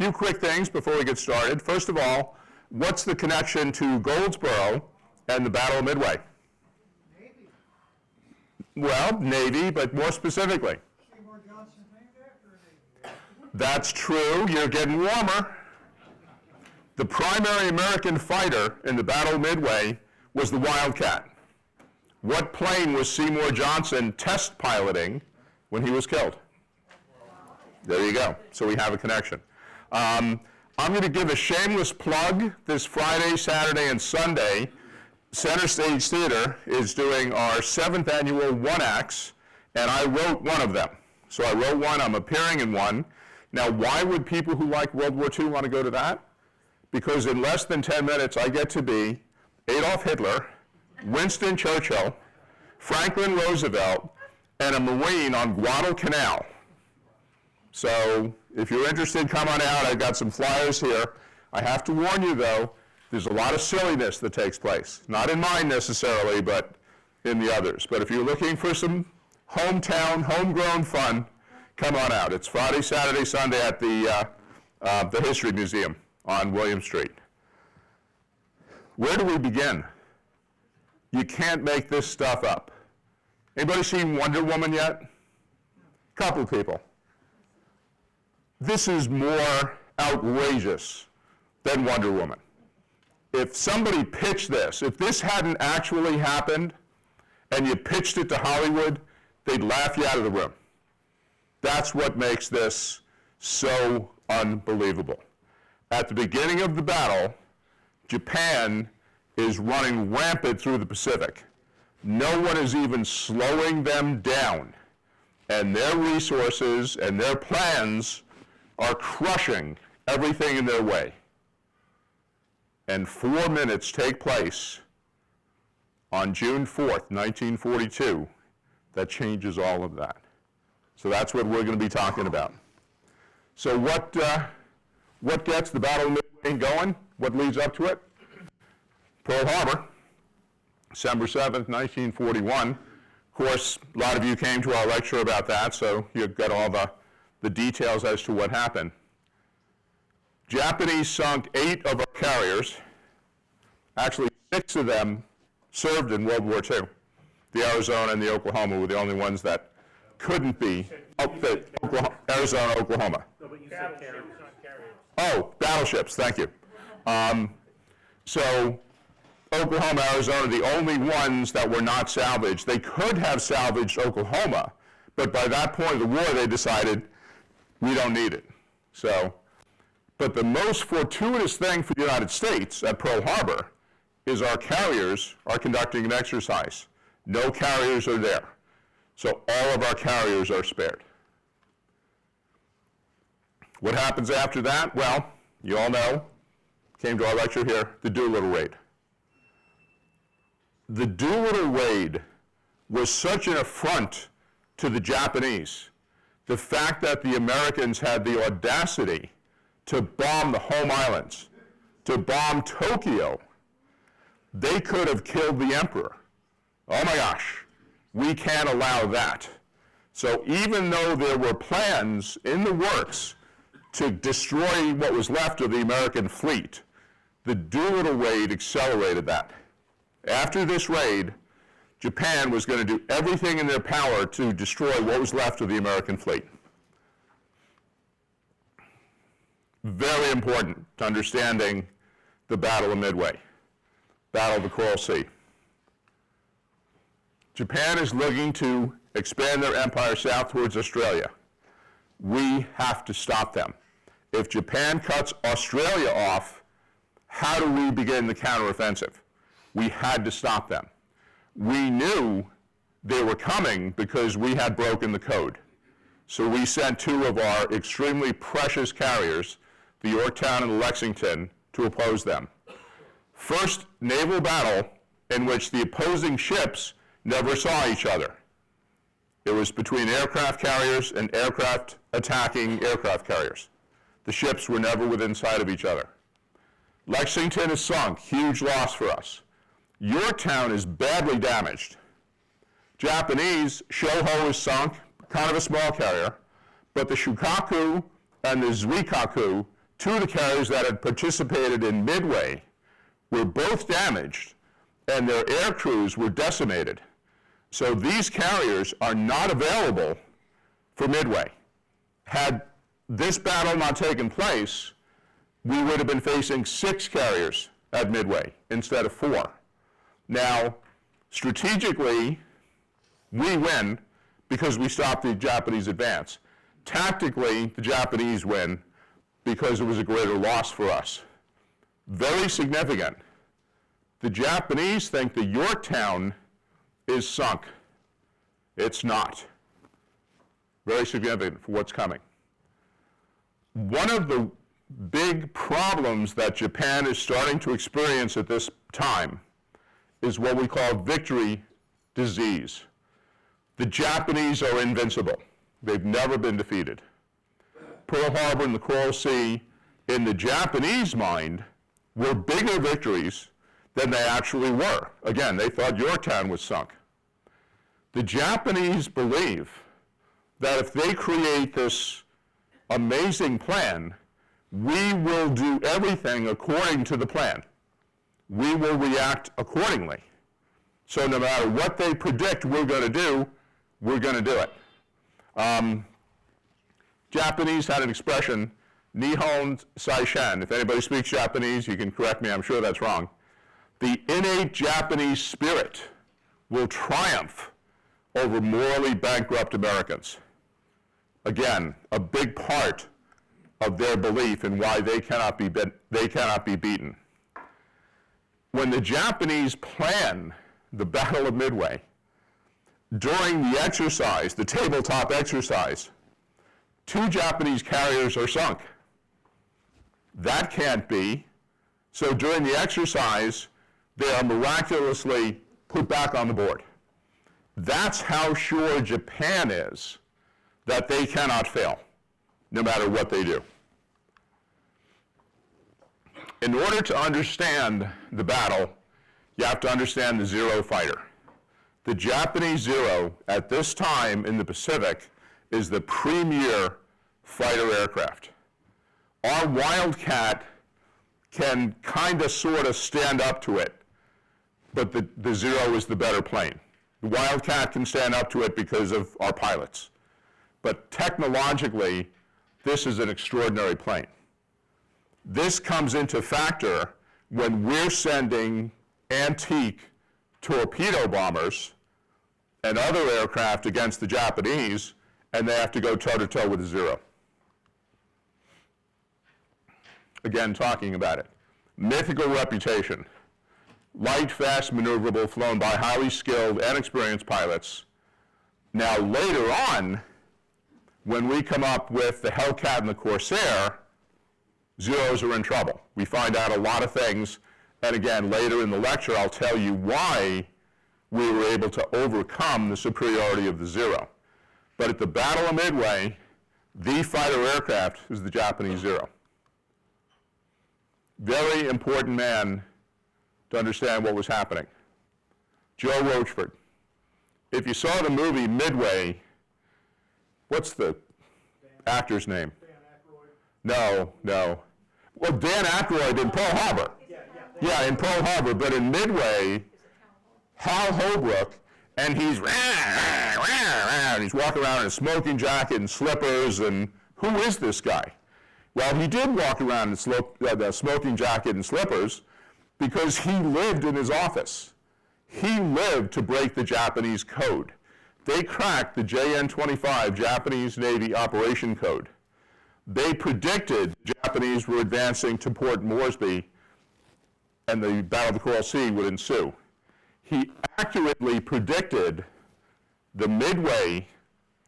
few quick things before we get started. First of all, what's the connection to Goldsboro and the Battle of Midway? Navy. Well, Navy, but more specifically. Seymour Johnson's named after a Navy. That's true. You're getting warmer. The primary American fighter in the Battle of Midway was the Wildcat. What plane was Seymour Johnson test piloting when he was killed? There you go. So we have a connection. I'm going to give a shameless plug. This Friday, Saturday, and Sunday, Center Stage Theater is doing our 7th annual one-acts, and I wrote one of them. So I wrote one, I'm appearing in one. Now, why would people who like World War II want to go to that? Because in less than 10 minutes, I get to be Adolf Hitler, Winston Churchill, Franklin Roosevelt, and a Marine on Guadalcanal. So if you're interested, come on out. I've got some flyers here. I have to warn you, though, there's a lot of silliness that takes place. Not in mine necessarily, but in the others. But if you're looking for some hometown, homegrown fun, come on out. It's Friday, Saturday, Sunday at the History Museum on William Street. Where do we begin? You can't make this stuff up. Anybody seen Wonder Woman yet? Couple people. This is more outrageous than Wonder Woman. If somebody pitched this, if this hadn't actually happened and you pitched it to Hollywood, they'd laugh you out of the room. That's what makes this so unbelievable. At the beginning of the battle, Japan is running rampant through the Pacific. No one is even slowing them down. And their resources and their plans are crushing everything in their way. And 4 minutes take place on June 4th, 1942, that changes all of that. So that's what we're going to be talking about. So what gets the Battle of Midway going? What leads up to it? Pearl Harbor, December 7th, 1941. Of course, a lot of you came to our lecture about that, so you've got all the details as to what happened. Japanese sunk 8 of our carriers. Actually, 6 of them served in World War II. The Arizona and the Oklahoma were the only ones that couldn't be. Arizona, Oklahoma. No, but you said carriers, not carriers. Oh, battleships, thank you. So Oklahoma, Arizona, the only ones that were not salvaged. They could have salvaged Oklahoma, but by that point of the war, they decided we don't need it. So, but the most fortuitous thing for the United States at Pearl Harbor is our carriers are conducting an exercise. No carriers are there. So all of our carriers are spared. What happens after that? Well, you all know, came to our lecture here, the Doolittle Raid. The Doolittle Raid was such an affront to the Japanese. The fact that the Americans had the audacity to bomb the home islands, to bomb Tokyo, they could have killed the emperor. Oh my gosh, we can't allow that. So even though there were plans in the works to destroy what was left of the American fleet, the Doolittle Raid accelerated that. After this raid, Japan was going to do everything in their power to destroy what was left of the American fleet. Very important to understanding the Battle of Midway, Battle of the Coral Sea. Japan is looking to expand their empire south towards Australia. We have to stop them. If Japan cuts Australia off, how do we begin the counteroffensive? We had to stop them. We knew they were coming because we had broken the code. So we sent 2 of our extremely precious carriers, the Yorktown and the Lexington, to oppose them. First naval battle in which the opposing ships never saw each other. It was between aircraft carriers and aircraft attacking aircraft carriers. The ships were never within sight of each other. Lexington is sunk, huge loss for us. Yorktown is badly damaged. Japanese, Shoho is sunk, kind of a small carrier, but the Shukaku and the Zuikaku two of the carriers that had participated in Midway were both damaged, and their air crews were decimated. So these carriers are not available for Midway. Had this battle not taken place, we would have been facing 6 carriers at Midway instead of 4. Now, strategically, we win because we stopped the Japanese advance. Tactically, the Japanese win because it was a greater loss for us. Very significant. The Japanese think that Yorktown is sunk. It's not. Very significant for what's coming. One of the big problems that Japan is starting to experience at this time is what we call victory disease. The Japanese are invincible. They've never been defeated. Pearl Harbor and the Coral Sea, in the Japanese mind, were bigger victories than they actually were. Again, they thought Yorktown was sunk. The Japanese believe that if they create this amazing plan, we will do everything according to the plan. We will react accordingly. So no matter what they predict we're going to do, we're going to do it. Japanese had an expression, Nihon Saishen. If anybody speaks Japanese, you can correct me, I'm sure that's wrong. The innate Japanese spirit will triumph over morally bankrupt Americans. Again, a big part of their belief in why they cannot be beaten. When the Japanese plan the Battle of Midway, during the exercise, the tabletop exercise, 2 Japanese carriers are sunk. That can't be. So during the exercise, they are miraculously put back on the board. That's how sure Japan is that they cannot fail, no matter what they do. In order to understand the battle, you have to understand the Zero fighter. The Japanese Zero, at this time in the Pacific, is the premier fighter aircraft. Our Wildcat can kind of sort of stand up to it, but the Zero is the better plane. The Wildcat can stand up to it because of our pilots. But technologically, this is an extraordinary plane. This comes into factor when we're sending antique torpedo bombers and other aircraft against the Japanese, and they have to go toe-to-toe with the Zero. Again, talking about it. Mythical reputation. Light, fast, maneuverable, flown by highly skilled and experienced pilots. Now, later on, when we come up with the Hellcat and the Corsair, Zeros are in trouble. We find out a lot of things, and again, later in the lecture, I'll tell you why we were able to overcome the superiority of the Zero. But at the Battle of Midway, the fighter aircraft is the Japanese Zero. Very important man to understand what was happening. Joe Rochford. If you saw the movie Midway, what's the actor's name? Dan Aykroyd. No. Well, Dan Aykroyd in Pearl Harbor. Yeah, in Pearl Harbor, but in Midway, Hal Holbrook, and he's and he's walking around in a smoking jacket and slippers, and who is this guy? Well, he did walk around in the smoking jacket and slippers because he lived in his office. He lived to break the Japanese code. They cracked the JN-25 Japanese Navy Operation Code. They predicted the Japanese were advancing to Port Moresby and the Battle of the Coral Sea would ensue. He accurately predicted the Midway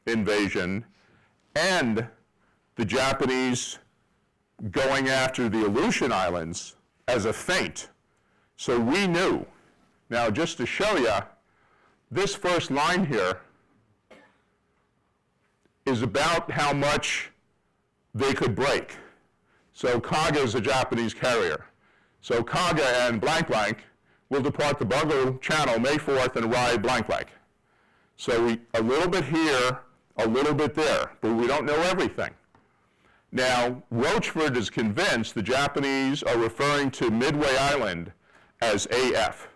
invasion and the Japanese going after the Aleutian Islands as a feint. So we knew. Now, just to show you, this first line here is about how much they could break. So Kaga is a Japanese carrier. So Kaga and blank blank will depart the Bungo Channel May 4th and arrive blank blank. So a little bit here, a little bit there, but we don't know everything. Now, Rochefort is convinced the Japanese are referring to Midway Island as AF.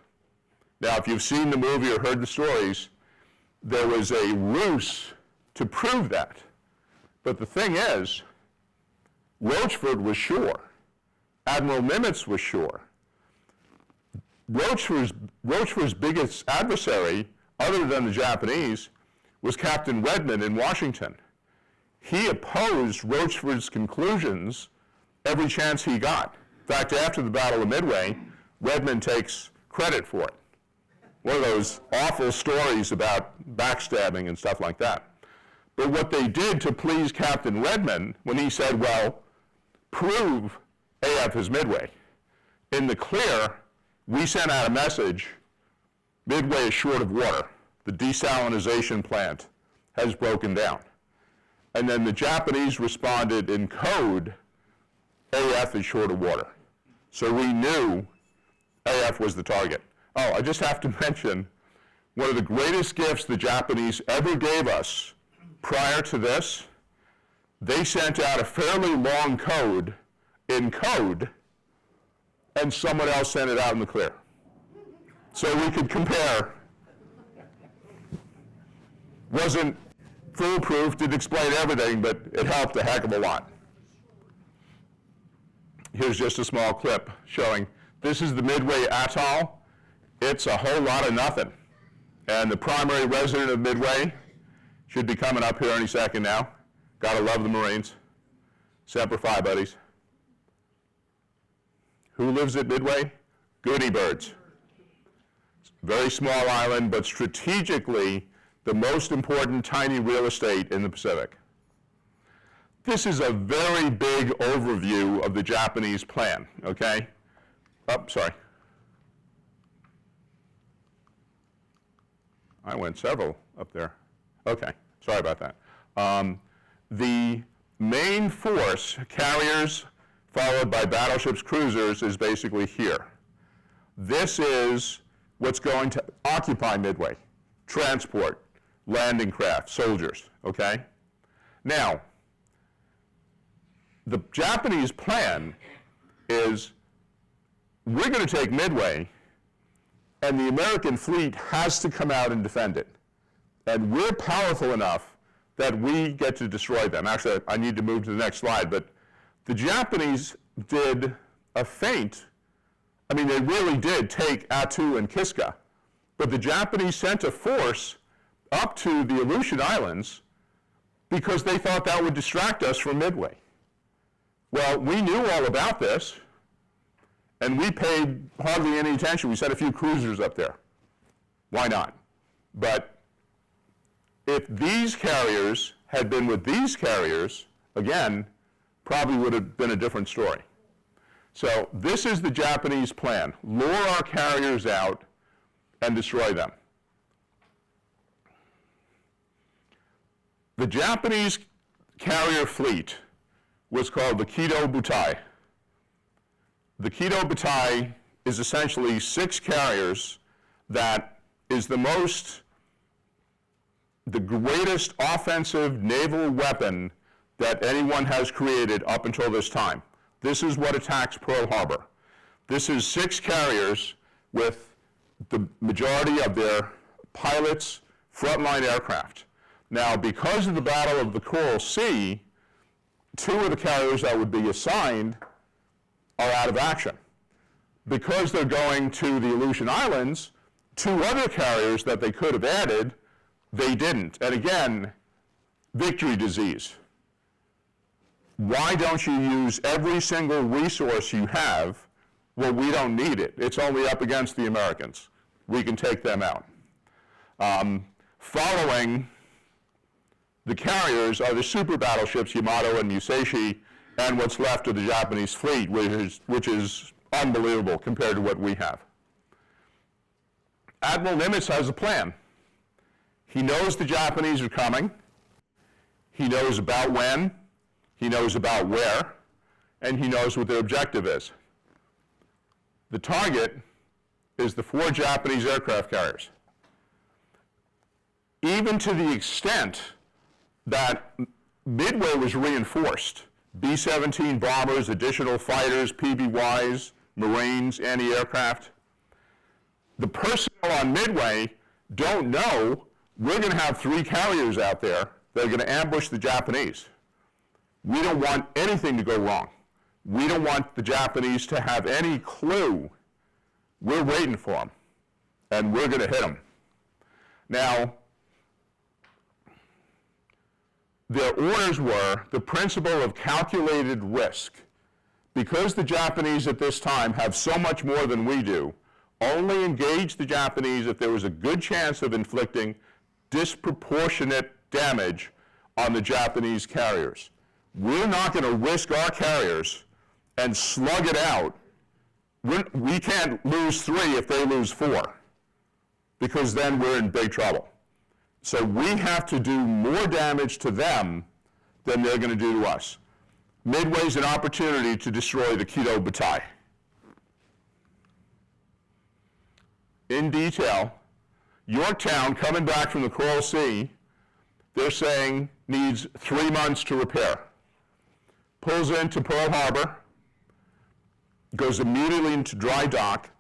Now, if you've seen the movie or heard the stories, there was a ruse to prove that. But the thing is, Rochefort was sure. Admiral Nimitz was sure. Rochefort's biggest adversary, other than the Japanese, was Captain Redmond in Washington. He opposed Rochefort's conclusions every chance he got. In fact, after the Battle of Midway, Redmond takes credit for it. One of those awful stories about backstabbing and stuff like that. But what they did to please Captain Redmond, when he said, well, prove AF is Midway. In the clear, we sent out a message, Midway is short of water. The desalinization plant has broken down. And then the Japanese responded in code, AF is short of water. So we knew AF was the target. Oh, I just have to mention, one of the greatest gifts the Japanese ever gave us prior to this, they sent out a fairly long code in code, and someone else sent it out in the clear. So we could compare. Wasn't foolproof, didn't explain everything, but it helped a heck of a lot. Here's just a small clip showing this is the Midway Atoll. It's a whole lot of nothing. And the primary resident of Midway should be coming up here any second now. Gotta love the Marines. Semper Fi, buddies. Who lives at Midway? Goody birds. Very small island, but strategically the most important tiny real estate in the Pacific. This is a very big overview of the Japanese plan, okay? Oh, sorry. I went several up there. Okay, sorry about that. The main force, carriers followed by battleships, cruisers, is basically here. This is what's going to occupy Midway. Transport, landing craft, soldiers, okay? Now, the Japanese plan is we're going to take Midway, and the American fleet has to come out and defend it. And we're powerful enough that we get to destroy them. Actually, I need to move to the next slide, but the Japanese did a feint. I mean, they really did take Attu and Kiska, but the Japanese sent a force up to the Aleutian Islands because they thought that would distract us from Midway. Well, we knew all about this, and we paid hardly any attention. We sent a few cruisers up there. Why not? But if these carriers had been with these carriers, again, probably would have been a different story. So this is the Japanese plan. Lure our carriers out and destroy them. The Japanese carrier fleet was called the Kido Butai. The Kido Butai is essentially 6 carriers that is the greatest offensive naval weapon that anyone has created up until this time. This is what attacks Pearl Harbor. This is 6 carriers with the majority of their pilots frontline aircraft. Now, because of the Battle of the Coral Sea, 2 of the carriers that would be assigned are out of action. Because they're going to the Aleutian Islands, 2 other carriers that they could have added, they didn't. And again, victory disease. Why don't you use every single resource you have? Well, we don't need it. It's only up against the Americans. We can take them out. Following the carriers are the super battleships Yamato and Musashi, and what's left of the Japanese fleet, which is unbelievable compared to what we have. Admiral Nimitz has a plan. He knows the Japanese are coming. He knows about when. He knows about where. And he knows what their objective is. The target is the 4 Japanese aircraft carriers. Even to the extent that Midway was reinforced B-17 bombers, additional fighters, PBYs, Marines, anti-aircraft. The personnel on Midway don't know we're going to have 3 carriers out there that are going to ambush the Japanese. We don't want anything to go wrong. We don't want the Japanese to have any clue. We're waiting for them, and we're going to hit them. Now, their orders were the principle of calculated risk. Because the Japanese at this time have so much more than we do, only engage the Japanese if there was a good chance of inflicting disproportionate damage on the Japanese carriers. We're not going to risk our carriers and slug it out. We can't lose 3 if they lose 4, because then we're in big trouble. So we have to do more damage to them than they're going to do to us. Midway's an opportunity to destroy the Kido Butai. In detail, Yorktown, coming back from the Coral Sea, they're saying needs 3 months to repair. Pulls into Pearl Harbor, goes immediately into dry dock.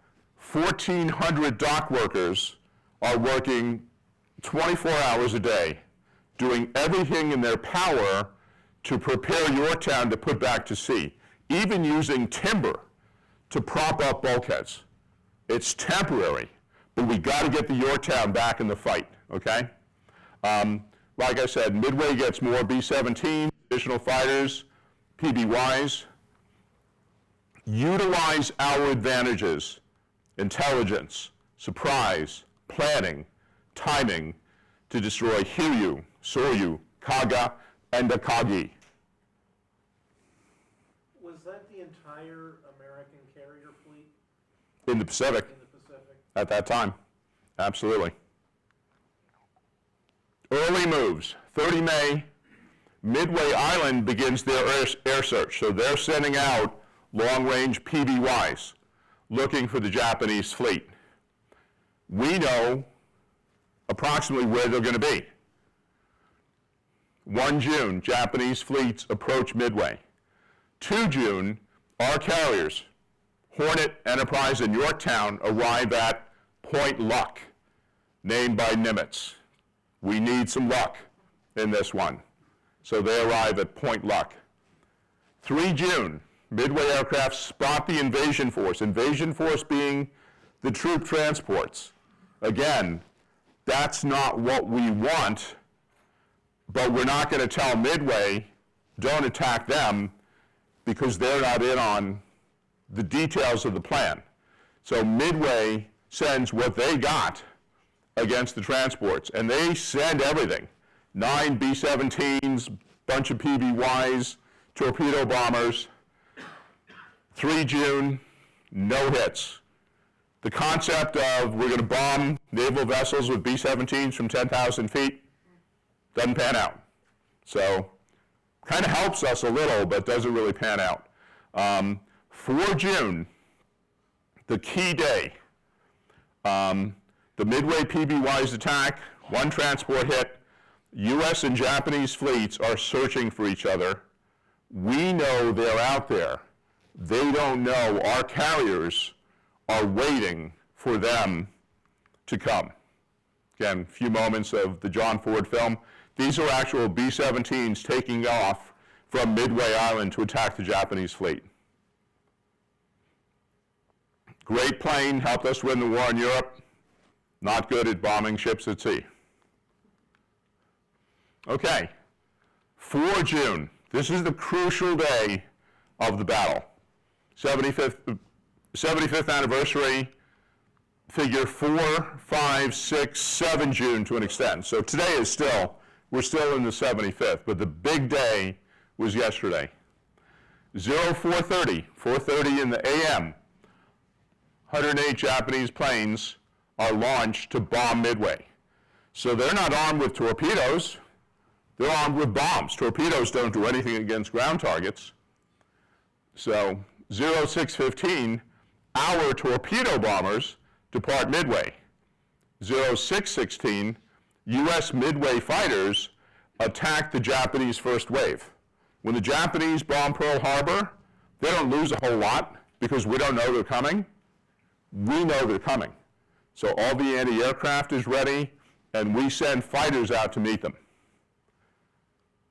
1,400 dock workers are working 24 hours a day, doing everything in their power to prepare Yorktown to put back to sea, even using timber to prop up bulkheads. It's temporary, but we got to get the Yorktown back in the fight, okay? Like I said, Midway gets more B-17, additional fighters, PBYs. Utilize our advantages: intelligence, surprise, planning, timing, to destroy Hiryu, Soryu, Kaga, and Akagi. Was that the entire American carrier fleet In the Pacific. in the Pacific? At that time, absolutely. Early moves. 30 May, Midway Island begins their air search. So they're sending out long-range PBYs looking for the Japanese fleet. We know approximately where they're going to be. 1 June, Japanese fleets approach Midway. 2 June, our carriers, Hornet, Enterprise, and Yorktown, arrive at Point Luck, named by Nimitz. We need some luck in this one. So they arrive at Point Luck. 3 June, Midway aircraft spot the invasion force being the troop transports. Again, that's not what we want, but we're not going to tell Midway, don't attack them, because they're not in on the details of the plan. So Midway sends what they got against the transports, and they send everything. 9 B-17s, bunch of PBYs, torpedo bombers. 3 June, no hits. The concept of we're going to bomb naval vessels with B-17s from 10,000 feet doesn't pan out. So kind of helps us a little, but doesn't really pan out. 4 June, the key day, the Midway PBY's attack, 1 transport hit. U.S. and Japanese fleets are searching for each other. We know they're out there. They don't know our carriers are waiting for them to come. Again, a few moments of the John Ford film. These are actual B-17s taking off from Midway Island to attack the Japanese fleet. Great plane, helped us win the war in Europe. Not good at bombing ships at sea. Okay, 4 June. This is the crucial day of the battle. 75th anniversary, figure 4, 5, 6, 7 June to an extent. So today is still, we're still in the 75th, but the big day was yesterday. 0430, 4:30 in the AM, 108 Japanese planes are launched to bomb Midway. So they're not armed with torpedoes, they're armed with bombs. Torpedoes don't do anything against ground targets. So 0615, our torpedo bombers depart Midway. 0616, U.S. Midway fighters attack the Japanese first wave. When the Japanese bomb Pearl Harbor, they don't lose a whole lot because we don't know they're coming. We know they're coming. So all the anti-aircraft is ready, and we send fighters out to meet them.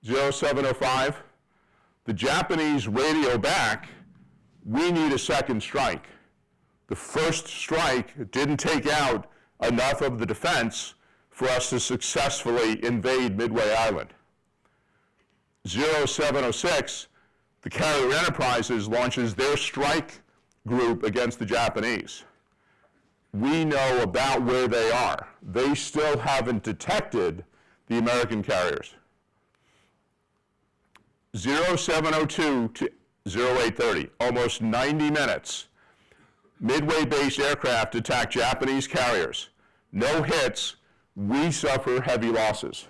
0705, the Japanese radio back, we need a second strike. The first strike didn't take out enough of the defense for us to successfully invade Midway Island. 0706, the Carrier Enterprises launches their strike group against the Japanese. We know about where they are. They still haven't detected the American carriers. 0702 to 0830, almost 90 minutes. Midway-based aircraft attack Japanese carriers. No hits, we suffer heavy losses.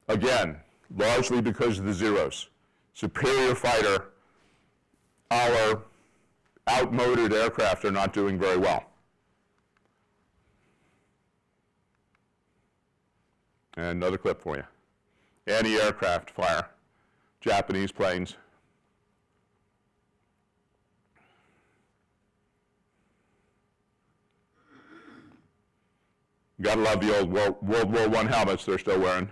Again, largely because of the Zeros. Superior fighter, our outmoded aircraft are not doing very well. And another clip for you. Anti-aircraft fire, Japanese planes. Gotta love the old World War I helmets they're still wearing.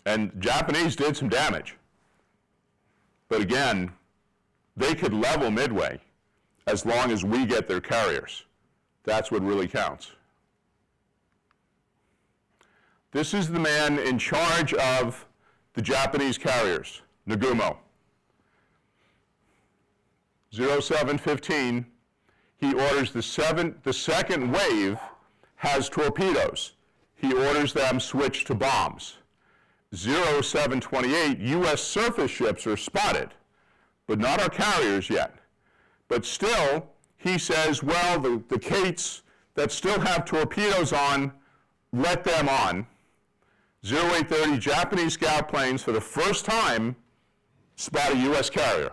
And Japanese did some damage. But again, they could level Midway as long as we get their carriers. That's what really counts. This is the man in charge of the Japanese carriers, Nagumo. 0715, he orders the second wave has torpedoes. He orders them switched to bombs. 0728, U.S. surface ships are spotted, but not our carriers yet. But still, he says, well, the Kates that still have torpedoes on, let them on. 0830, Japanese scout planes for the first time spot a U.S. carrier.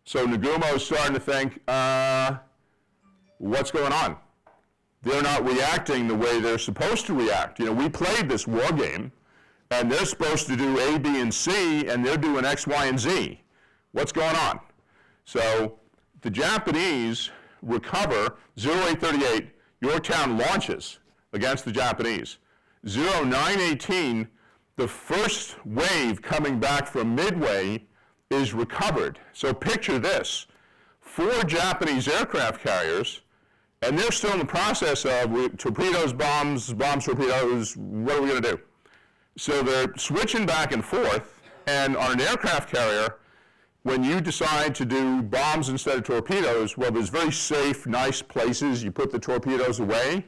So Nagumo is starting to think, what's going on? They're not reacting the way they're supposed to react. You know, we played this war game, and they're supposed to do A, B, and C, and they're doing X, Y, and Z. What's going on? So the Japanese recover. 0838, Yorktown launches against the Japanese. 0918, the first wave coming back from Midway is recovered. So picture this, 4 Japanese aircraft carriers, and they're still in the process of torpedoes, bombs, torpedoes, what are we going to do? So they're switching back and forth, and on an aircraft carrier, when you decide to do bombs instead of torpedoes, well, there's very safe, nice places you put the torpedoes away.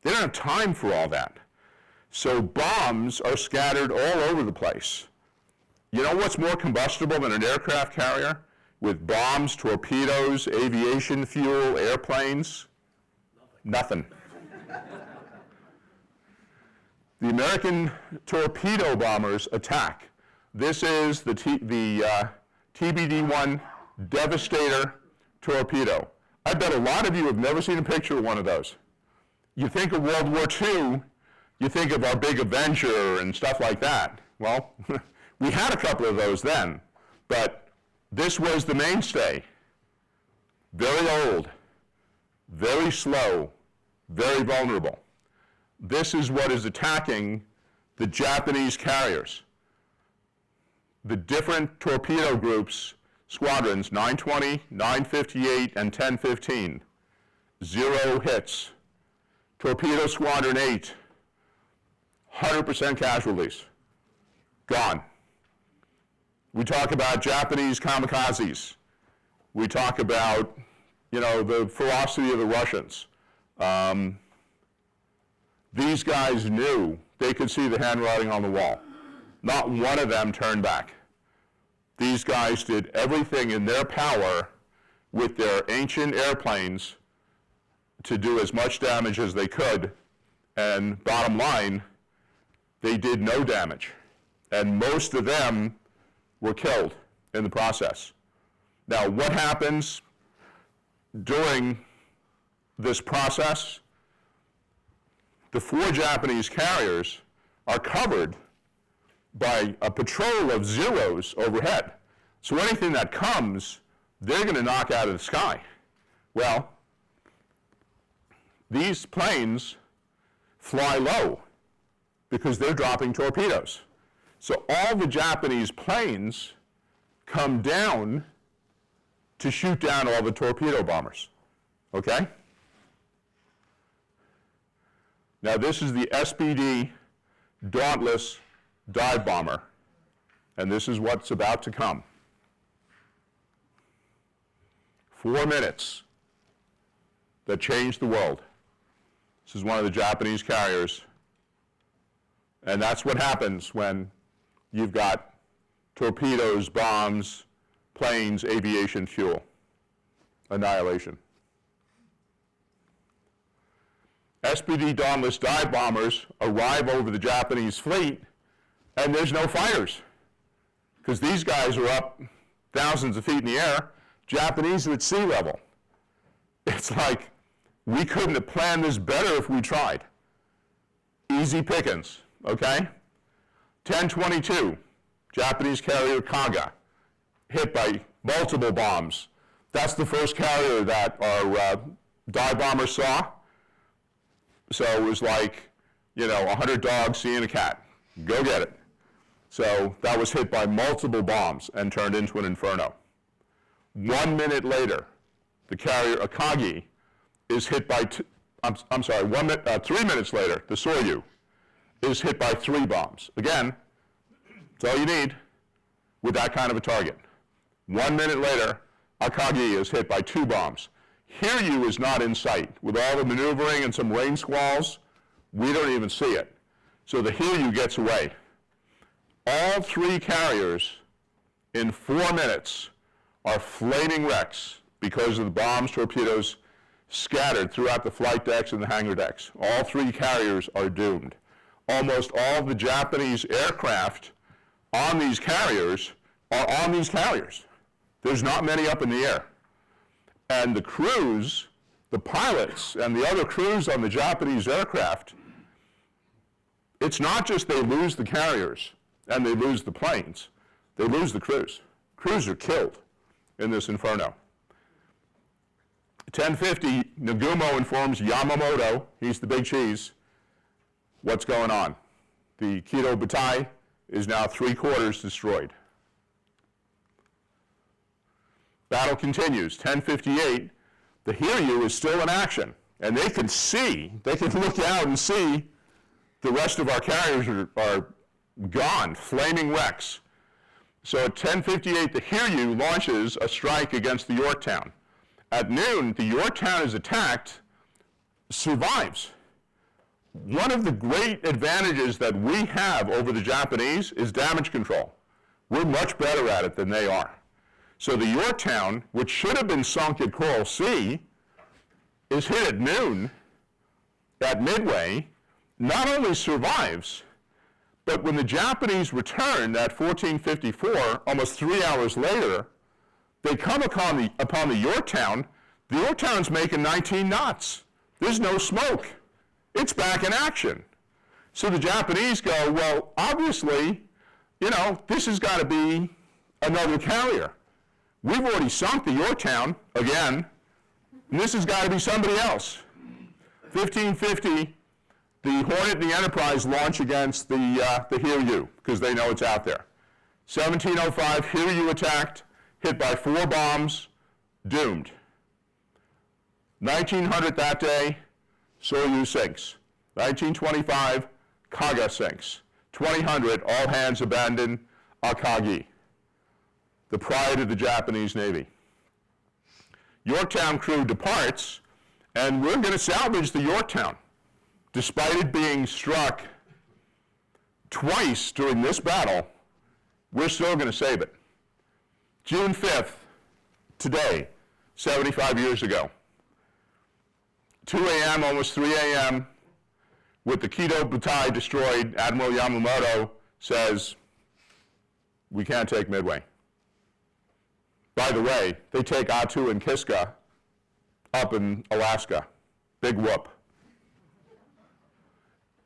They don't have time for all that. So bombs are scattered all over the place. You know what's more combustible than an aircraft carrier? With bombs, torpedoes, aviation fuel, airplanes? Nothing. The American torpedo bombers attack. This is the TBD-1 Devastator torpedo. I bet a lot of you have never seen a picture of one of those. You think of World War II, you think of our big Avenger and stuff like that. Well, we had a couple of those then, but this was the mainstay. Very old, very slow, very vulnerable. This is what is attacking the Japanese carriers. The different torpedo groups, squadrons, 920, 958, and 1015. 0 hits. Torpedo Squadron 8, 100% casualties. Gone. We talk about Japanese kamikazes. We talk about, you know, the ferocity of the Russians. These guys knew they could see the handwriting on the wall. Not one of them turned back. These guys did everything in their power with their ancient airplanes to do as much damage as they could, and bottom line, they did no damage. And most of them were killed in the process. Now, what happens during this process? The 4 Japanese carriers are covered by a patrol of Zeros overhead. So anything that comes, they're going to knock out of the sky. Well, these planes fly low because they're dropping torpedoes. So all the Japanese planes come down to shoot down all the torpedo bombers, okay? Now this is the SBD Dauntless dive bomber, and this is what's about to come. 4 minutes that changed the world. This is one of the Japanese carriers, and that's what happens when you've got torpedoes, bombs, planes, aviation fuel. Annihilation. SBD Dauntless dive bombers arrive over the Japanese fleet, and there's no fighters, because these guys are up thousands of feet in the air. Japanese are at sea level. It's like, we couldn't have planned this better if we tried. Easy pickings, okay? 10:22, Japanese carrier Kaga, hit by multiple bombs. That's the first carrier that our dive bomber saw. So it was like, 100 dogs seeing a cat. Go get it. So that was hit by multiple bombs and turned into an inferno. 1 minute later, the carrier Akagi is hit by, 3 minutes later, the Soryu is hit by 3 bombs. Again, that's all you need with that kind of a target. 1 minute later, Akagi is hit by 2 bombs. Hiryu is not in sight. With all the maneuvering and some rain squalls, we don't even see it. So the Hiryu gets away. All 3 carriers in 4 minutes are flaming wrecks because of the bombs, torpedoes scattered throughout the flight decks and the hangar decks. All 3 carriers are doomed. Almost all the Japanese aircraft on these carriers are on these carriers. There's not many up in the air. And the crews, the pilots and the other crews on the Japanese aircraft, it's not just they lose the carriers and they lose the planes, they lose the crews. Crews are killed in this inferno. 10:50, Nagumo informs Yamamoto, he's the big cheese, what's going on. The Kido Butai is now 3/4 destroyed. Battle continues. 10:58, the Hiryu is still in action, and they can look out and see the rest of our carriers are gone, flaming wrecks. So at 10:58, the Hiryu launches a strike against the Yorktown. At noon, the Yorktown is attacked, survives. One of the great advantages that we have over the Japanese is damage control. We're much better at it than they are. So the Yorktown, which should have been sunk at Coral Sea, is hit at noon at Midway, not only survives, but when the Japanese return at 14:54, almost 3 hours later, they come upon the Yorktown. The Yorktown's making 19 knots. There's no smoke. It's back in action. So the Japanese go, well, obviously, this has got to be another carrier. We've already sunk the Yorktown again, and this has got to be somebody else. 15:50, the Hornet and the Enterprise launch against the Hiryu, because they know it's out there. 17:05, Hiryu attacked, hit by 4 bombs, doomed. 1900 that day, Soryu sinks. 1925, Kaga sinks. 2000, all hands abandon Akagi, the pride of the Japanese Navy. Yorktown crew departs, and we're going to salvage the Yorktown. Despite it being struck twice during this battle, we're still going to save it. June 5th, today, 75 years ago. 2 a.m., almost 3 a.m., with the Kido Butai destroyed, Admiral Yamamoto says, we can't take Midway. By the way, they take Attu and Kiska up in Alaska. Big whoop.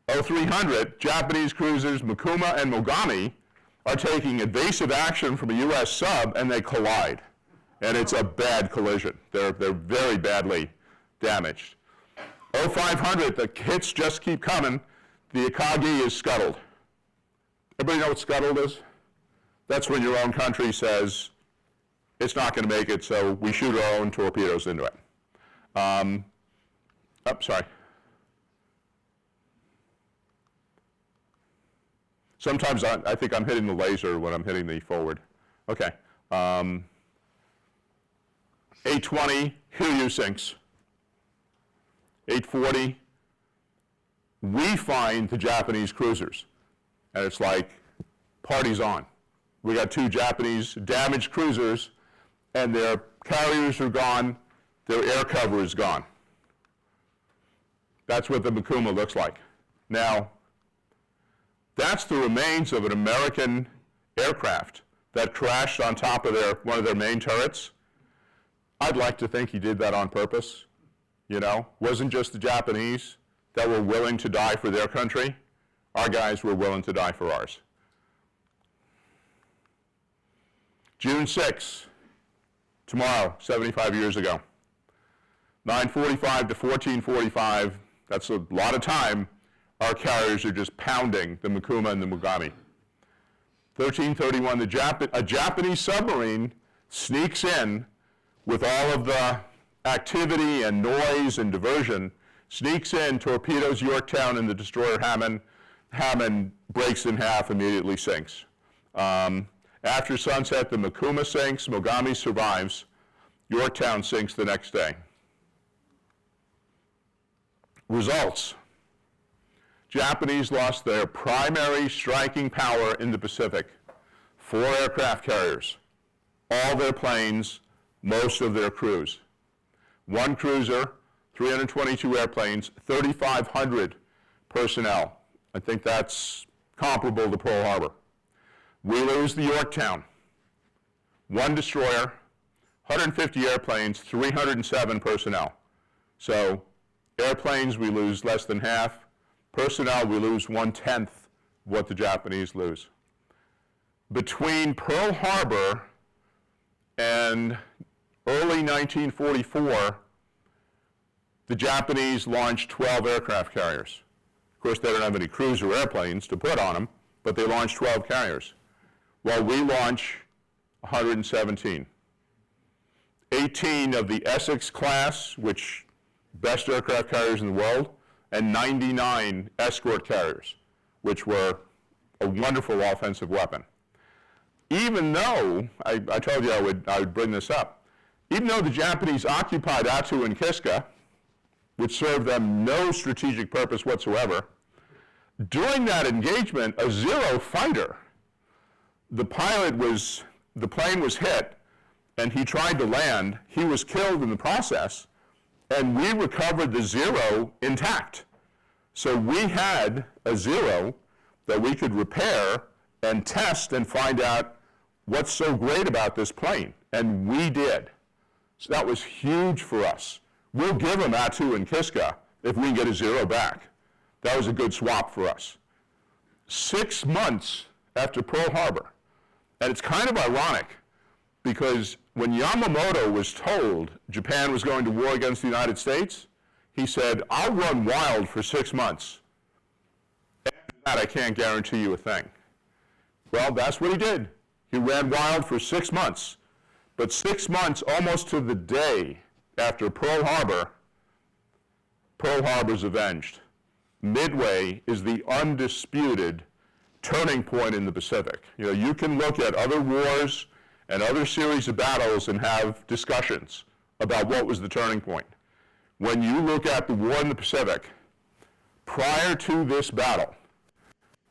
0300, Japanese cruisers Mikuma and Mogami are taking evasive action from a U.S. sub, and they collide. And it's a bad collision. They're very badly damaged. 0500, the hits just keep coming. The Akagi is scuttled. Everybody know what scuttled is? That's when your own country says, it's not going to make it, so we shoot our own torpedoes into it. Sorry. Sometimes I think I'm hitting the laser when I'm hitting the forward. Okay. 820, Hiryu sinks. 840, we find the Japanese cruisers. And it's like, party's on. We got 2 Japanese damaged cruisers, and their carriers are gone, their air cover is gone. That's what the Mikuma looks like. Now, that's the remains of an American aircraft that crashed on top of one of their main turrets. I'd like to think he did that on purpose. Wasn't just the Japanese that were willing to die for their country. Our guys were willing to die for ours. June 6, tomorrow, 75 years ago. 9:45 to 14:45, that's a lot of time. Our carriers are just pounding the Mikuma and the Mogami. 13:31, a Japanese submarine sneaks in with all of the activity and noise and diversion, sneaks in, torpedoes Yorktown and the destroyer Hammond. Hammond breaks in half, immediately sinks. After sunset, the Mikuma sinks, Mogami survives, Yorktown sinks the next day. Results. Japanese lost their primary striking power in the Pacific. 4 aircraft carriers, all their planes, most of their crews. 1 cruiser, 322 airplanes, 3,500 personnel. I think that's comparable to Pearl Harbor. We lose the Yorktown. 1 destroyer, 150 airplanes, 307 personnel. So airplanes, we lose less than half. Personnel, we lose 1/10 what the Japanese lose. Between Pearl Harbor and early 1944, the Japanese launched 12 aircraft carriers. Of course, they don't have any cruiser airplanes to put on them, but they launched 12 carriers, while we launch 117. 18 of the Essex class, which best aircraft carriers in the world, and 99 escort carriers, which were a wonderful offensive weapon. Even though, I told you I would bring this up, even though the Japanese occupied Attu and Kiska, which served them no strategic purpose whatsoever, during that engagement, a Zero fighter, the plane was hit, and he tried to land. He was killed in the process, and we recovered the Zero intact. So we had a Zero that we could repair and test and find out what's so great about this plane, and we did. So that was huge for us. We'll give them Attu and Kiska if we can get a Zero back. That was a good swap for us. 6 months after Pearl Harbor, and it's kind of ironic because when Yamamoto was told Japan was going to war against the United States, he said, I'll run wild for 6 months. After that, I can't guarantee you a thing. Well, that's what he did. He ran wild for 6 months. But 6 months, almost to the day after Pearl Harbor's avenged. Midway is the undisputed turning point in the Pacific. You can look at other wars and other series of battles and have discussions about what was the turning point. When you look at the war in the Pacific, prior to this battle,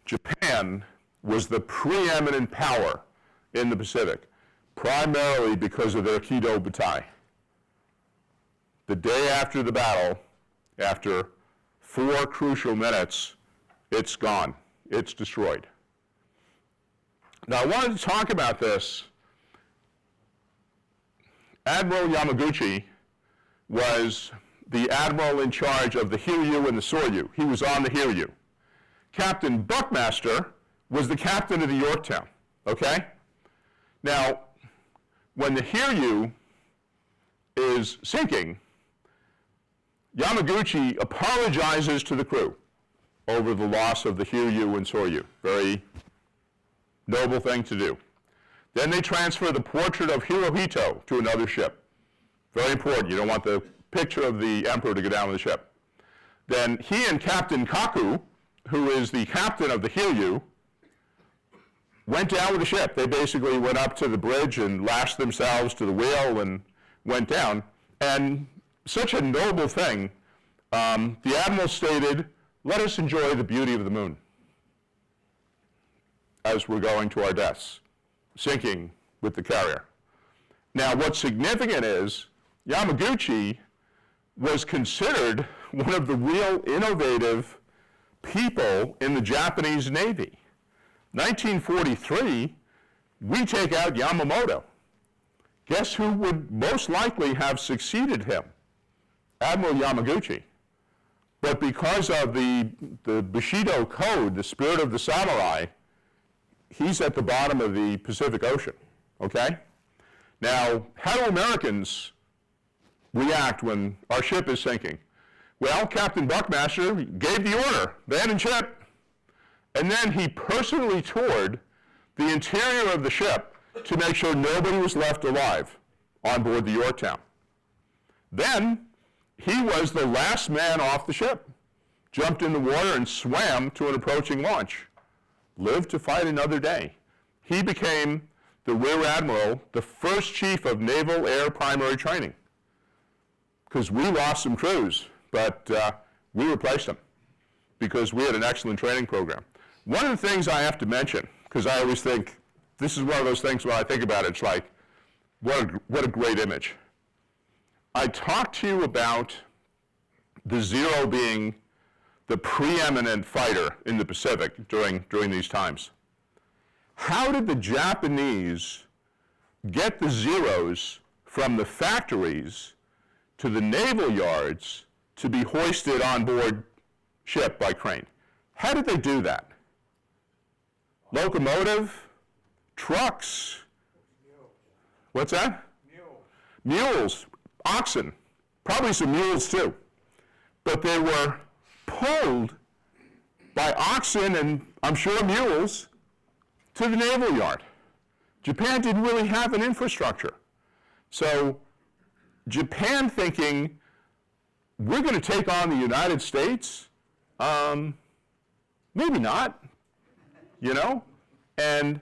Japan was the preeminent power in the Pacific, primarily because of their Kido Butai. The day after the battle, after 4 crucial minutes, it's gone. It's destroyed. Now, I wanted to talk about this. Admiral Yamaguchi was the admiral in charge of the Hiryu and the Soryu. He was on the Hiryu. Captain Buckmaster was the captain of the Yorktown. Okay? Now, when the Hiryu is sinking, Yamaguchi apologizes to the crew over the loss of the Hiryu and Soryu. Very noble thing to do. Then they transfer the portrait of Hirohito to another ship. Very important. You don't want the picture of the emperor to go down with the ship. Then he and Captain Kaku, who is the captain of the Hiryu, went down with the ship. They basically went up to the bridge and lashed themselves to the wheel and went down. And such a noble thing. The admiral stated, "Let us enjoy the beauty of the moon as we're going to our deaths," sinking with the carrier. Now, what's significant is Yamaguchi was considered one of the real innovative people in the Japanese Navy. 1943, we take out Yamamoto. Guess who would most likely have succeeded him? Admiral Yamaguchi. But because of the Bushido Code, the spirit of the samurai, he's at the bottom of the Pacific Ocean, okay? Now, how do Americans react when our ship is sinking? Well, Captain Buckmaster gave the order, abandon ship. And then he personally toured the interior of the ship to make sure nobody was left alive on board the Yorktown. Then he was the last man off the ship, jumped in the water and swam to an approaching launch, lived to fight another day. He became the Rear Admiral, the first chief of Naval Air Primary Training, because we lost some crews, but we replaced them because we had an excellent training program. One of the things I have to mention, because I always think, this is one of those things when I think about it, it's like, what a great image. I talked to you about the Zero being the preeminent fighter in the Pacific during these times. How did the Japanese get the Zeros from the factories to the naval yards to be hoisted on board ship by crane? How did they do that? Locomotive, trucks, what's that? Mules, oxen, probably some mules too. But they were pulled by oxen and I'm sure mules to the naval yard. Japan didn't really have an infrastructure. So Japan thinking, we're going to take on the United States? Maybe not, you know? And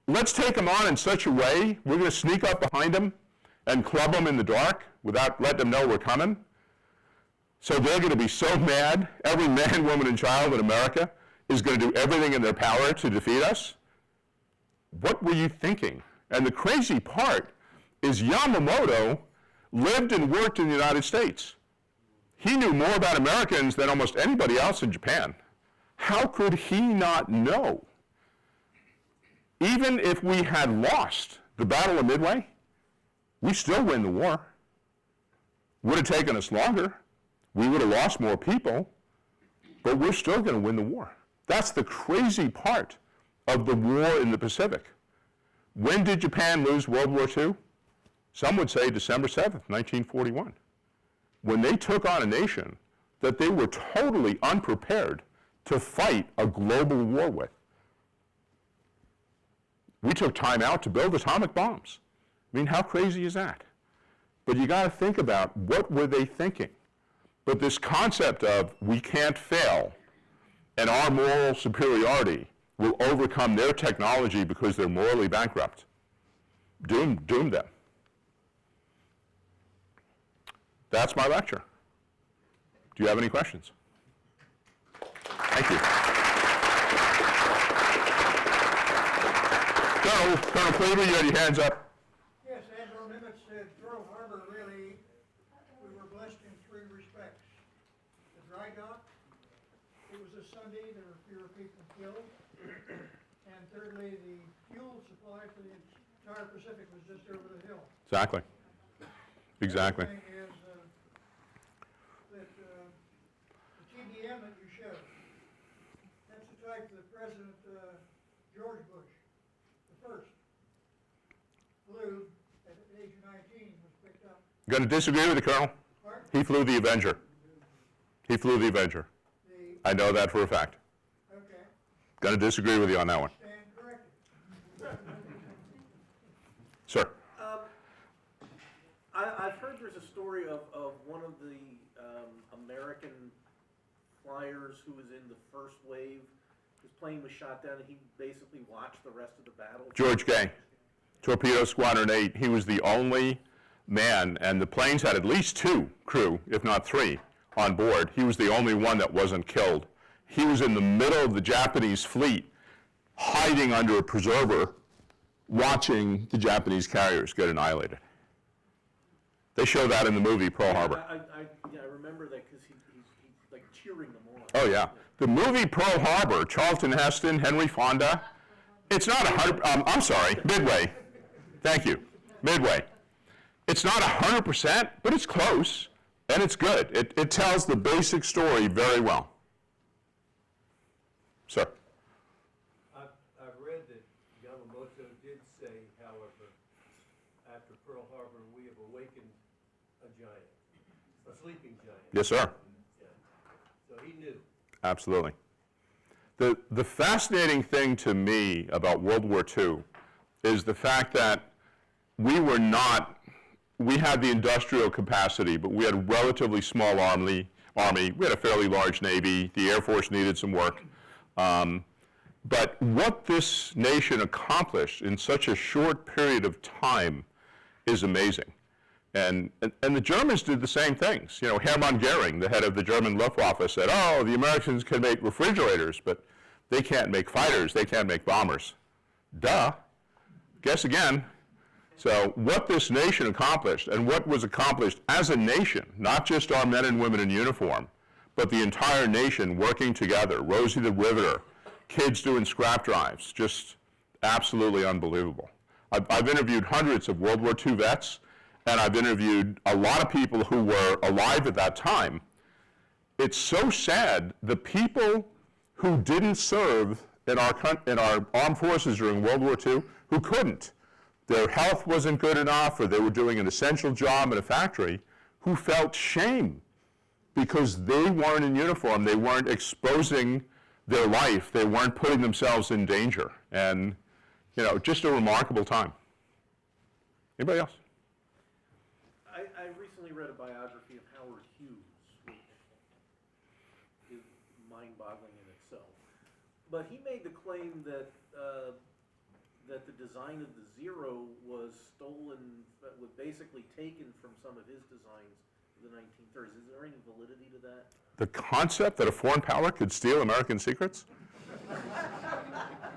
let's take them on in such a way, we're going to sneak up behind them and club them in the dark without letting them know we're coming. So they're going to be so mad, every man, woman, and child in America is going to do everything in their power to defeat us. What were you thinking? And the crazy part is Yamamoto lived and worked in the United States. He knew more about Americans than almost anybody else in Japan. How could he not know? Even if we had lost the Battle of Midway, we still win the war. Would have taken us longer. We would have lost more people, but we're still going to win the war. That's the crazy part of the war in the Pacific. When did Japan lose World War II? Some would say December 7th, 1941, when they took on a nation that they were totally unprepared to fight a global war with. We took time out to build atomic bombs. I mean, how crazy is that? But you got to think about what were they thinking. But this concept of we can't fail and our moral superiority will overcome their technology because they're morally bankrupt, doomed them. That's my lecture. Do you have any questions? Thank you. Colonel Cleaver, you had your hands up. Yes, Admiral Nimitz said Pearl Harbor really, we were blessed in three respects. The dry dock, it was a Sunday, there were fewer people killed. And thirdly, the fuel supply for the entire Pacific was just over the hill. Exactly. Exactly. The other thing is that the TBM that you showed, that's the type that President George Bush, the first, Going to disagree with the Colonel. Pardon? He flew the Avenger. He flew the Avenger. The, I know that for a fact. okay, Going to disagree with you on that one. stand corrected. Sir? I've heard there's a story of one of the American flyers who was in the first wave. His plane was shot down and he basically watched the rest of the battle. George Gay, Torpedo Squadron 8. He was the only man, and the planes had at least 2 crew, if not 3, on board. He was the only one that wasn't killed. He was in the middle of the Japanese fleet, hiding under a preserver, watching the Japanese carriers get annihilated. They show that in the movie Pearl Harbor. I remember that because he's like cheering them on. Oh, yeah. The movie Pearl Harbor, Charlton Heston, Henry Fonda, it's not 100, I'm sorry, Midway. Thank you. Midway. It's not 100%, but it's close, and it's good. It tells the basic story very well. Sir? I've read that Yamamoto did say, however, after Pearl Harbor, we have awakened a giant, a sleeping giant. Yes, sir. Yeah. So he knew. Absolutely. The fascinating thing to me about World War II is the fact that we had the industrial capacity, but we had a relatively small army. We had a fairly large Navy. The Air Force needed some work. But what this nation accomplished in such a short period of time is amazing. And the Germans did the same things. You know, Hermann Goering, the head of the German Luftwaffe, said, oh, the Americans can make refrigerators, but they can't make fighters, they can't make bombers. Duh. Guess again. So what this nation accomplished, and what was accomplished as a nation, not just our men and women in uniform, but the entire nation working together, Rosie the Riveter, kids doing scrap drives, just absolutely unbelievable. I've interviewed hundreds of World War II vets, and I've interviewed a lot of people who were alive at that time. It's so sad, the people who didn't serve in our armed forces during World War II, who couldn't, their health wasn't good enough, or they were doing an essential job in a factory, who felt shame because they weren't in uniform, they weren't exposing their life, they weren't putting themselves in danger. And, you know, just a remarkable time. Anybody else? I recently read a biography of Howard Hughes, which is mind-boggling in itself. But he made the claim that that the design of the Zero was stolen, was basically taken from some of his designs in the 1930s. Is there any validity to that? The concept that a foreign power could steal American secrets?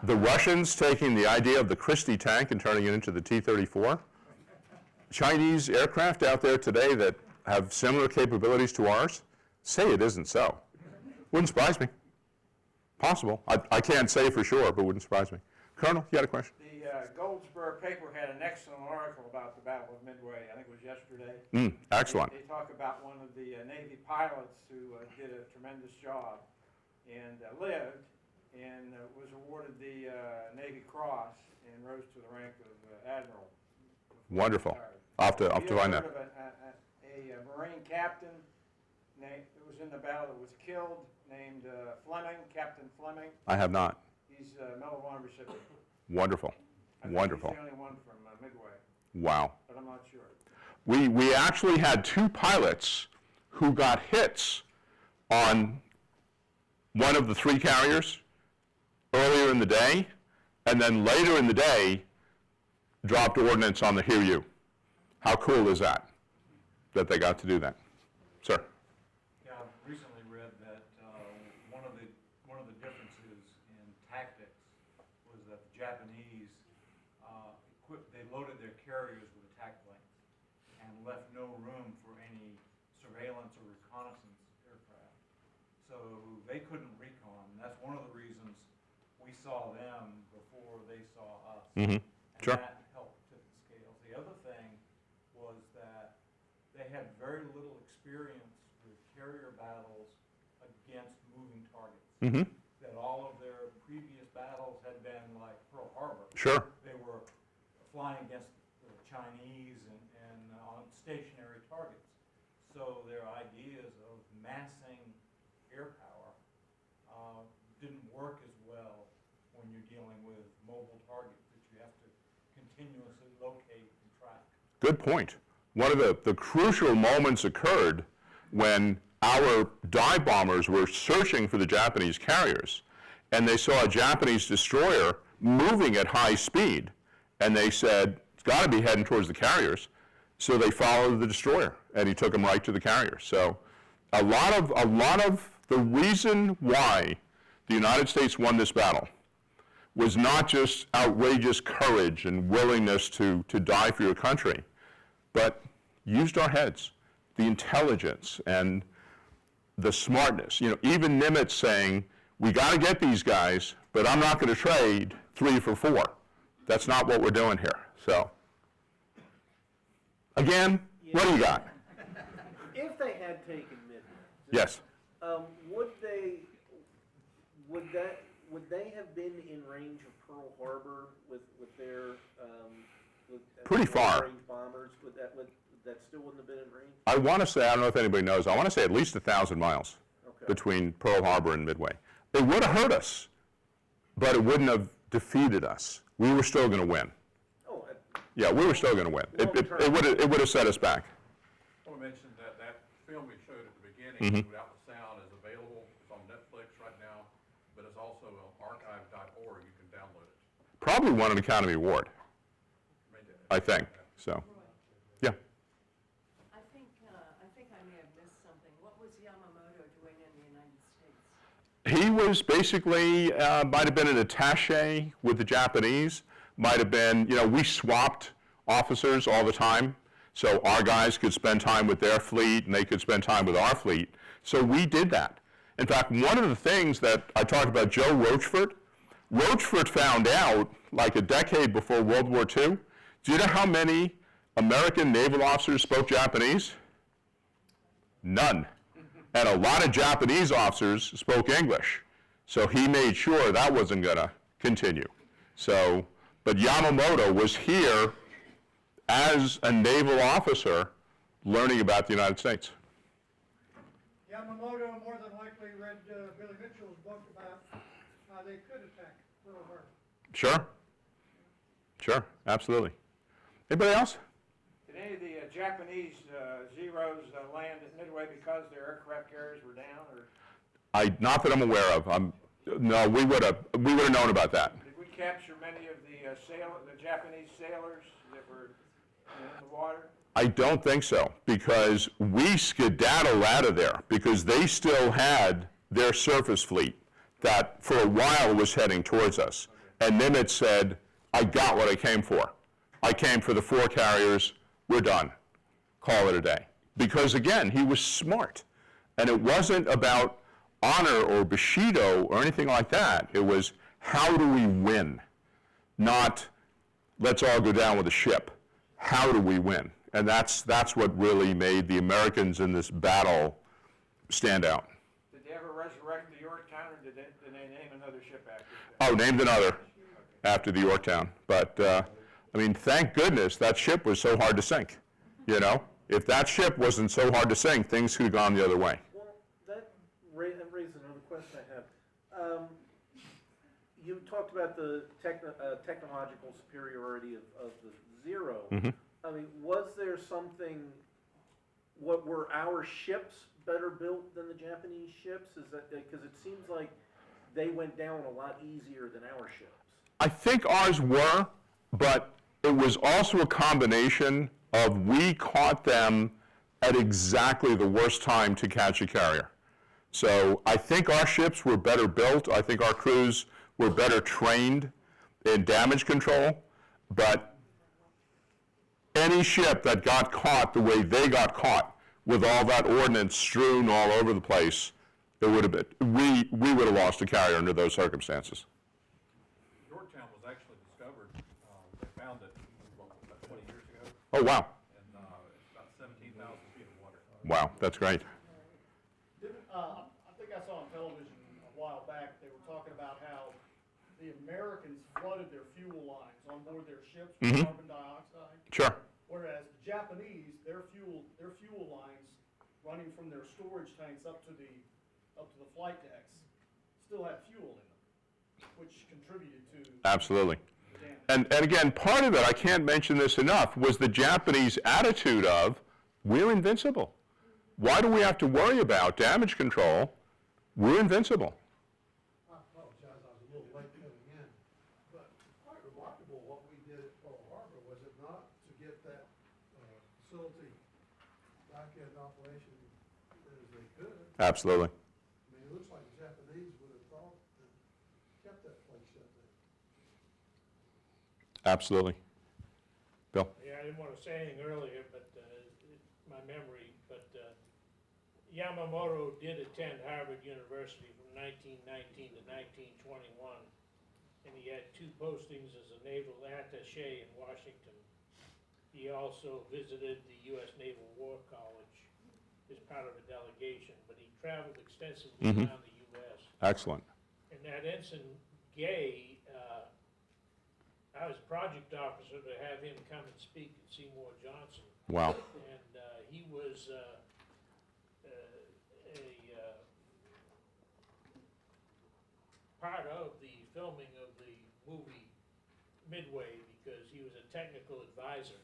The Russians taking the idea of the Christie tank and turning it into the T-34? Chinese aircraft out there today that have similar capabilities to ours? Say it isn't so. Wouldn't surprise me. Possible. I can't say for sure, but wouldn't surprise me. Colonel, you had a question? The Goldsboro paper had an excellent article about the Battle of Midway. I think it was yesterday. Excellent. They talk about one of the Navy pilots who did a tremendous job and lived and was awarded the Navy Cross and rose to the rank of Admiral. Wonderful. I'll have to find that. Have you heard of a Marine captain that was in the battle that was killed named Fleming, Captain Fleming? I have not. He's a Medal of Honor recipient. Wonderful. I think Wonderful. he's the only one from Midway, Wow. but I'm not sure. We actually had 2 pilots who got hits on one of the 3 carriers earlier in the day, and then later in the day dropped ordnance on the Hiryu. How cool is that they got to do that? Sir? Yeah, I've recently read that one of the differences in tactics was that the Japanese they loaded their carriers with attack planes and left no room for any surveillance or reconnaissance aircraft. So they couldn't recon. And that's one of the reasons we saw them before they saw us. Mm-hmm. Sure. And that helped tip the scales. The other thing was that they had very little experience with carrier battles against moving targets. Mm-hmm. That all of their previous battles had been like Pearl Harbor. Sure. They were flying against Chinese and on stationary targets. So their ideas of massing air power didn't work as well when you're dealing with mobile targets that you have to continuously locate and track. Good point. One of the crucial moments occurred when our dive bombers were searching for the Japanese carriers, and they saw a Japanese destroyer moving at high speed, and they said, it's got to be heading towards the carriers. So they followed the destroyer, and he took them right to the carrier. So a lot of the reason why the United States won this battle was not just outrageous courage and willingness to die for your country, but used our heads, the intelligence and the smartness. You know, even Nimitz saying, we got to get these guys, but I'm not going to trade 3 for 4. That's not what we're doing here. So, again, what do you got? If they had taken Midway, Yes. would they have been in range of Pearl Harbor with their Pretty far. range bombers? Would that still wouldn't have been in range? I want to say, I don't know if anybody knows, I want to say at least 1,000 miles Okay. between Pearl Harbor and Midway. It would have hurt us, but it wouldn't have defeated us. We were still going to win. Oh, Yeah, we were still going to win. It would have set us back. I want to mention that film we showed at the beginning, Mm-hmm. Without the Sound, is available. It's on Netflix right now, but it's also on archive.org. You can download it. Probably won an Academy Award, Maybe- I think. So, yeah. I think I may have missed something. What was Yamamoto doing in the United States? He was basically, might have been an attaché with the Japanese, might have been, you know, we swapped officers all the time, so our guys could spend time with their fleet and they could spend time with our fleet. So we did that. In fact, one of the things that I talked about Joe Rochefort found out like a decade before World War II. Do you know how many American naval officers spoke Japanese? None. And a lot of Japanese officers spoke English. So he made sure that wasn't going to continue. So, but Yamamoto was here as a naval officer learning about the United States. Yamamoto more than likely read Billy Mitchell's book about how they could attack Pearl Harbor. Sure, absolutely. Anybody else? Did any of the Japanese Zeros land at Midway because their aircraft carriers were down, or Not that I'm aware of. No, we would have known about that. did we capture many of the Japanese sailors that were in the water? I don't think so, because we skedaddled out of there because they still had their surface fleet that for a while was heading towards us. And Nimitz said, I got what I came for. I came for the 4 carriers, we're done. Call it a day. Because again, he was smart. And it wasn't about honor or Bushido or anything like that. It was, how do we win? Not, let's all go down with a ship. How do we win? And that's what really made the Americans in this battle stand out. Did they ever resurrect the Yorktown, or did they name another ship after it? Oh, named another after the Yorktown. But, I mean, thank goodness that ship was so hard to sink, you know? If that ship wasn't so hard to sink, things could have gone the other way. Well, that raises another question I have. You talked about the technological superiority of the Zero. Mm-hmm. I mean, was there something, were our ships better built than the Japanese ships? Is that, because it seems like they went down a lot easier than our ships. I think ours were, but it was also a combination of we caught them at exactly the worst time to catch a carrier. So I think our ships were better built. I think our crews were better trained in damage control, but any ship that got caught the way they got caught, with all that ordnance strewn all over the place, it would have been, we would have lost a carrier under those circumstances. Yorktown was actually discovered, they found it about 20 years ago, Oh, wow. and it's about 17,000 feet of water. Wow, that's great. I think I saw on television a while back, they were talking about how the Americans flooded their fuel lines on board their ships with carbon dioxide. Sure. Whereas the Japanese, their fuel lines running from their storage tanks up to the flight decks still had fuel in them, which contributed to Absolutely. the damage. And again, part of it, I can't mention this enough, was the Japanese attitude of, we're invincible. Why do we have to worry about damage control? We're invincible. I apologize, I was a little late coming in, but quite remarkable what we did at Pearl Harbor, was it not, to get that facility back in operation as they could? Absolutely. I mean, it looks like the Japanese would have thought and kept that place shut down. Absolutely. Bill? Yeah, I didn't want to say anything earlier, but my memory, but Yamamoto did attend Harvard University from 1919 to 1921, and he had 2 postings as a naval attaché in Washington. He also visited the U.S. Naval War College as part of a delegation, but he traveled extensively around the U.S. Excellent. And that Ensign Gay, I was project officer to have him come and speak at Seymour Johnson. Wow. And he was part of the filming of the movie Midway, because he was a technical advisor.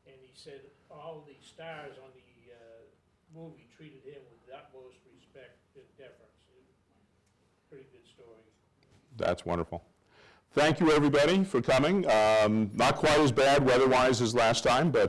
And he said all the stars on the movie treated him with the utmost respect and deference. Pretty good story. That's wonderful. Thank you, everybody, for coming. Not quite as bad weather-wise as last time, but